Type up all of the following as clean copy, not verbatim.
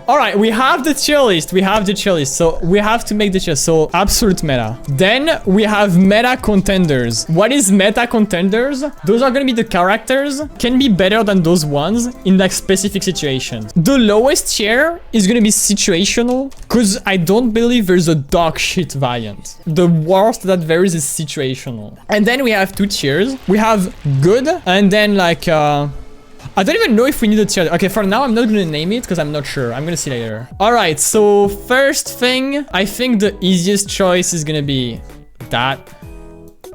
All right, we have the tier list. So we have to make the tier. So absolute meta. Then we have meta contenders. What is meta contenders? Those are gonna be the characters can be better than those ones in like specific situations. The lowest tier is gonna be situational because I don't believe there's a dog shit variant. The worst that there is situational. And then we have 2 tiers. We have good and then like I don't even know if we need a tier. Okay, for now, I'm not gonna name it because I'm not sure. I'm gonna see later. All right, so first thing, I think the easiest choice is gonna be that.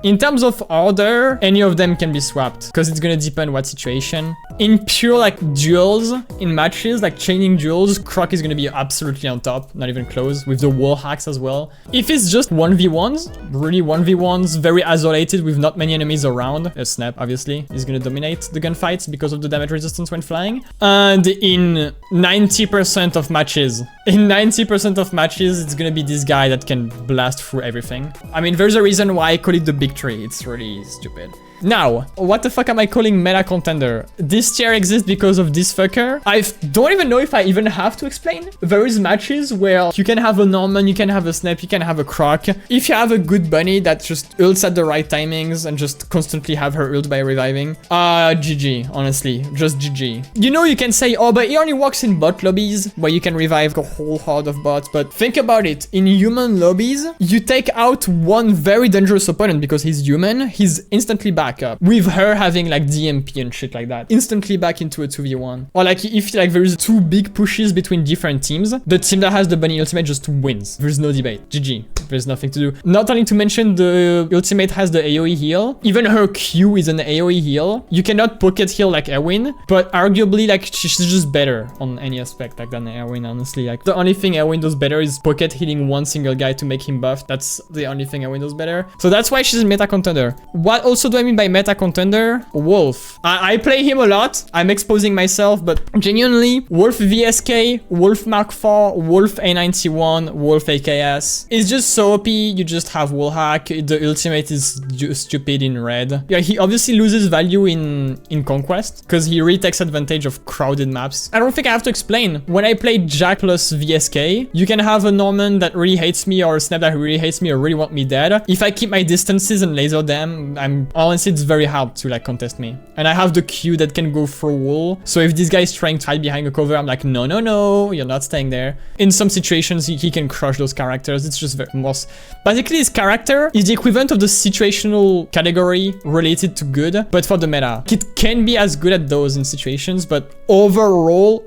In terms of order, any of them can be swapped because it's gonna depend what situation. In pure like duels, in matches, like chaining duels, Croc is gonna be absolutely on top, not even close, with the wall hacks as well. If it's just 1v1s, really 1v1s, very isolated with not many enemies around, a snap obviously is gonna dominate the gunfights because of the damage resistance when flying. And in 90% of matches, it's gonna be this guy that can blast through everything. I mean, there's a reason why I call it the big tree. It's really stupid. Now, what the fuck am I calling meta contender? This tier exists because of this fucker. I don't even know if I even have to explain. There is matches where you can have a Norman, you can have a Snap, you can have a Croc. If you have a good bunny that just ults at the right timings and just constantly have her ult by reviving, GG, honestly, just GG. You know, you can say, oh, but he only works in bot lobbies where you can revive a whole horde of bots. But think about it, in human lobbies, you take out one very dangerous opponent because he's human, he's instantly back up with her having like DMP and shit like that, instantly back into a 2v1. Or like if like there is 2 big pushes between different teams, the team that has the bunny ultimate just wins. There's no debate. GG. There's nothing to do. Not only to mention the ultimate has the AoE heal, even her Q is an AoE heal. You cannot pocket heal like Erwin, but arguably like she's just better on any aspect like than Erwin, honestly. Like the only thing Erwin does better is pocket healing one single guy to make him buff. That's the only thing Erwin does better. So that's why she's a meta contender. What also do I mean by meta contender? Wolf. I play him a lot. I'm exposing myself, but genuinely, Wolf VSK, Wolf Mark IV, Wolf A91, Wolf AKS. It's just so OP. You just have wall hack. The ultimate is stupid in red. Yeah, he obviously loses value in Conquest because he really takes advantage of crowded maps. I don't think I have to explain. When I play Jack plus VSK, you can have a Norman that really hates me or a Snap that really hates me or really want me dead. If I keep my distances and laser them, honestly, it's very hard to like contest me. And I have the Q that can go through wall. So if this guy is trying to hide behind a cover, I'm like, no, no, no, you're not staying there. In some situations, he can crush those characters. It's just very most. Basically, his character is the equivalent of the situational category related to good, but for the meta. It can be as good at those in situations, but overall,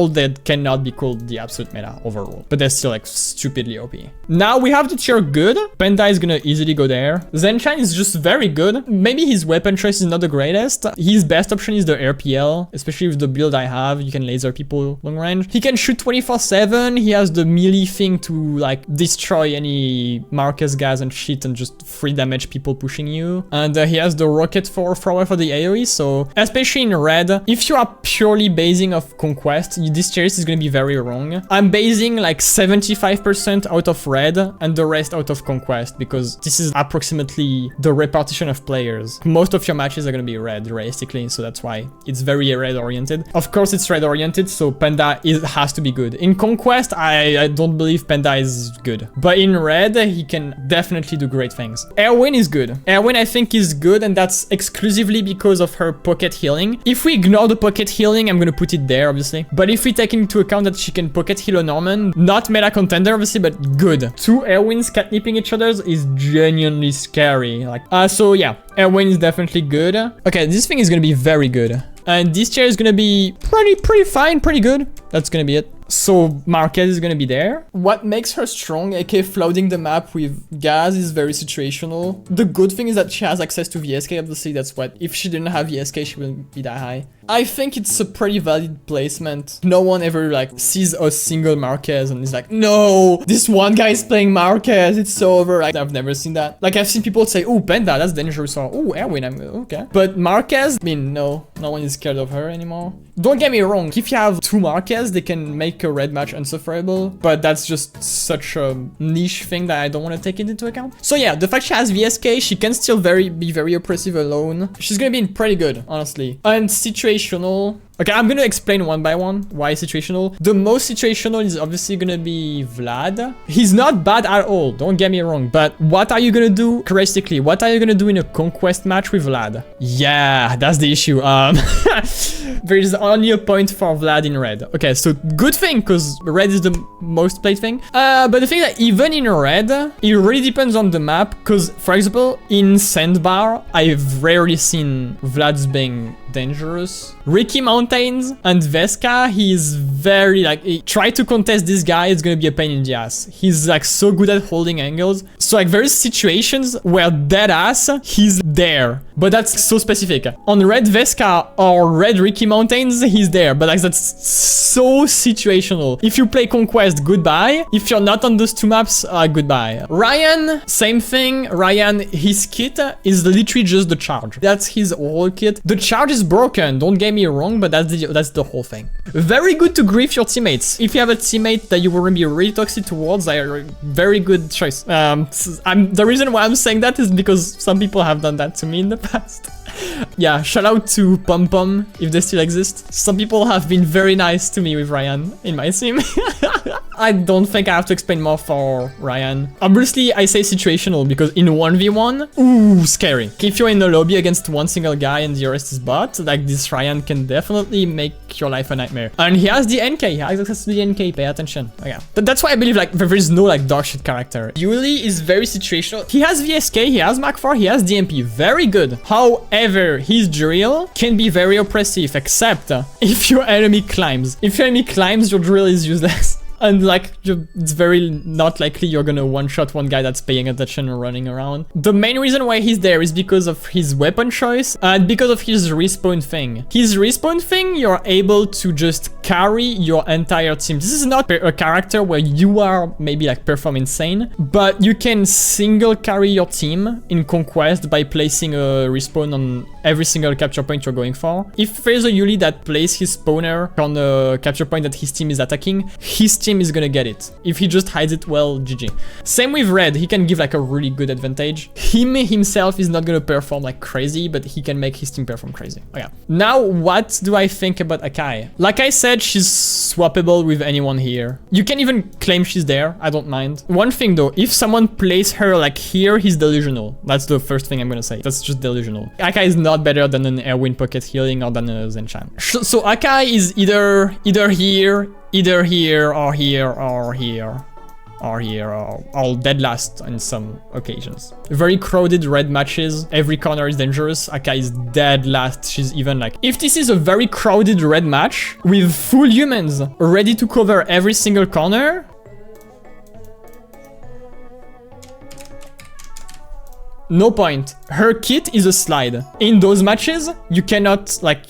that cannot be called the absolute meta overall. But they're still like stupidly OP. Now we have the tier good. Panda is gonna easily go there. Zhenshan is just very good. Maybe his weapon choice is not the greatest. His best option is the RPL, especially with the build I have. You can laser people long range. He can shoot 24/7. He has the melee thing to like destroy any Marquez gas and shit and just free damage people pushing you. And he has the rocket for thrower for the AoE. So especially in red, if you are purely basing off Conquest, this tier list is going to be very wrong. I'm basing like 75% out of red and the rest out of Conquest because this is approximately the repartition of players. Most of your matches are going to be red realistically, so that's why it's very red oriented. Of course it's red oriented, so Panda has to be good. In Conquest, I don't believe Panda is good, but in red he can definitely do great things. Erwin is good. Erwin I think is good, and that's exclusively because of her pocket healing. If we ignore the pocket healing, I'm gonna put it there obviously, but if we take into account that she can pocket heal a Norman, not meta contender obviously, but good. 2 Erwins catnipping each other is genuinely scary. Like so yeah, Erwin is definitely good. Okay, this thing is gonna be very good. And this tier is gonna be pretty fine, pretty good. That's gonna be it. So Marquez is gonna be there. What makes her strong, aka flooding the map with gas, is very situational. The good thing is that she has access to VSK, obviously. That's what, if she didn't have VSK, she wouldn't be that high. I think it's a pretty valid placement. No one ever like sees a single Marquez and is like, no, this one guy is playing Marquez, it's so over. Like, I've never seen that. Like, I've seen people say, oh, Panda, that's dangerous, or oh, Erwin, I'm okay. But Marquez, I mean, no one is scared of her anymore. Don't get me wrong, if you have two Marquez, they can make a red match unsufferable, but that's just such a niche thing that I don't want to take it into account. So yeah, the fact she has VSK, she can still be very oppressive alone. She's gonna be pretty good, honestly. And situational. Okay, I'm gonna explain one by one why situational. The most situational is obviously gonna be Vlad. He's not bad at all, don't get me wrong, but what are you gonna do, realistically, what are you gonna do in a conquest match with Vlad? Yeah, that's the issue. There is only a point for Vlad in red. Okay, so good thing, because red is the most played thing. But the thing that even in red, it really depends on the map, because, for example, in Sandbar, I've rarely seen Vlad's being dangerous. Ricky Mountains and Vesca, he's very like, try to contest this guy, it's gonna be a pain in the ass. He's like so good at holding angles. So like various situations where dead ass, he's there. But that's so specific. On red Vesca or red Ricky Mountains, he's there. But like that's so situational. If you play Conquest, goodbye. If you're not on those two maps, goodbye. Ryan, same thing. Ryan, his kit is literally just the charge. That's his whole kit. The charge is broken, don't get me wrong, but that's the whole thing. Very good to grief your teammates. If you have a teammate that you will be really toxic towards, they are a very good choice. The reason why I'm saying that is because some people have done that to me in the past. Yeah, shout out to Pom Pom if they still exist. Some people have been very nice to me with Ryan in my team. I don't think I have to explain more for Ryan. Obviously, I say situational because in 1v1, ooh, scary. If you're in the lobby against one single guy and the rest is bot, like this Ryan can definitely make your life a nightmare. And he has the NK, he has access to the NK, pay attention. Okay. That's why I believe like there is no like dog shit character. Yuli is very situational. He has VSK, he has Mach 4, he has DMP, very good. However, his drill can be very oppressive, except if your enemy climbs. If your enemy climbs, your drill is useless. And like, it's very not likely you're gonna one-shot one guy that's paying attention or running around. The main reason why he's there is because of his weapon choice and because of his respawn thing. His respawn thing, you're able to just carry your entire team. This is not a character where you are maybe like perform insane, but you can single carry your team in Conquest by placing a respawn on every single capture point you're going for. If there's a Yuli that plays his spawner on a capture point that his team is attacking, his team is gonna get it. If he just hides it well, GG. Same with red, he can give like a really good advantage. Him himself is not gonna perform like crazy, but he can make his team perform crazy. Okay. Now, what do I think about Akai? Like I said, she's swappable with anyone here. You can even claim she's there, I don't mind. One thing though, if someone plays her like here, he's delusional. That's the first thing I'm gonna say. That's just delusional. Akai is not better than an Erwin pocket healing or than a Zhenshan. So Akai is either here, or here, or here, or here, or dead last on some occasions. Very crowded red matches, every corner is dangerous. Akai is dead last, she's even like... If this is a very crowded red match, with full humans ready to cover every single corner... No point. Her kit is a slide. In those matches, you cannot, like...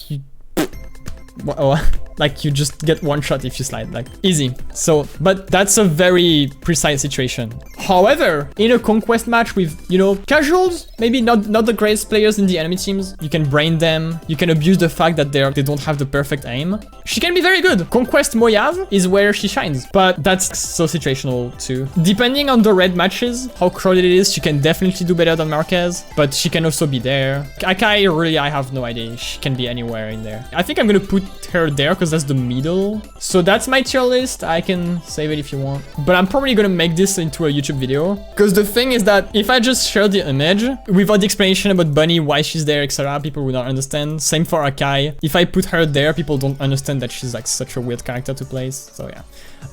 like you just get one shot if you slide, like easy. So, but that's a very precise situation. However, in a conquest match with, you know, casuals, maybe not the greatest players in the enemy teams, you can brain them, you can abuse the fact that they don't have the perfect aim. She can be very good. Conquest Moyav is where she shines, but that's so situational too. Depending on the red matches, how crowded it is, she can definitely do better than Marquez, but she can also be there. Akai, really, I have no idea. She can be anywhere in there. I think I'm gonna put her there because that's the middle. So that's my tier list. I can save it if you want, but I'm probably gonna make this into a YouTube video, because the thing is that if I just share the image without the explanation about Bunny, why she's there, etc., people would not understand. Same for Akai. If I put her there, people don't understand that she's like such a weird character to place. So yeah,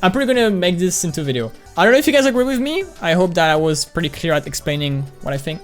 I'm probably gonna make this into a video. I don't know if you guys agree with me. I hope that I was pretty clear at explaining what I think.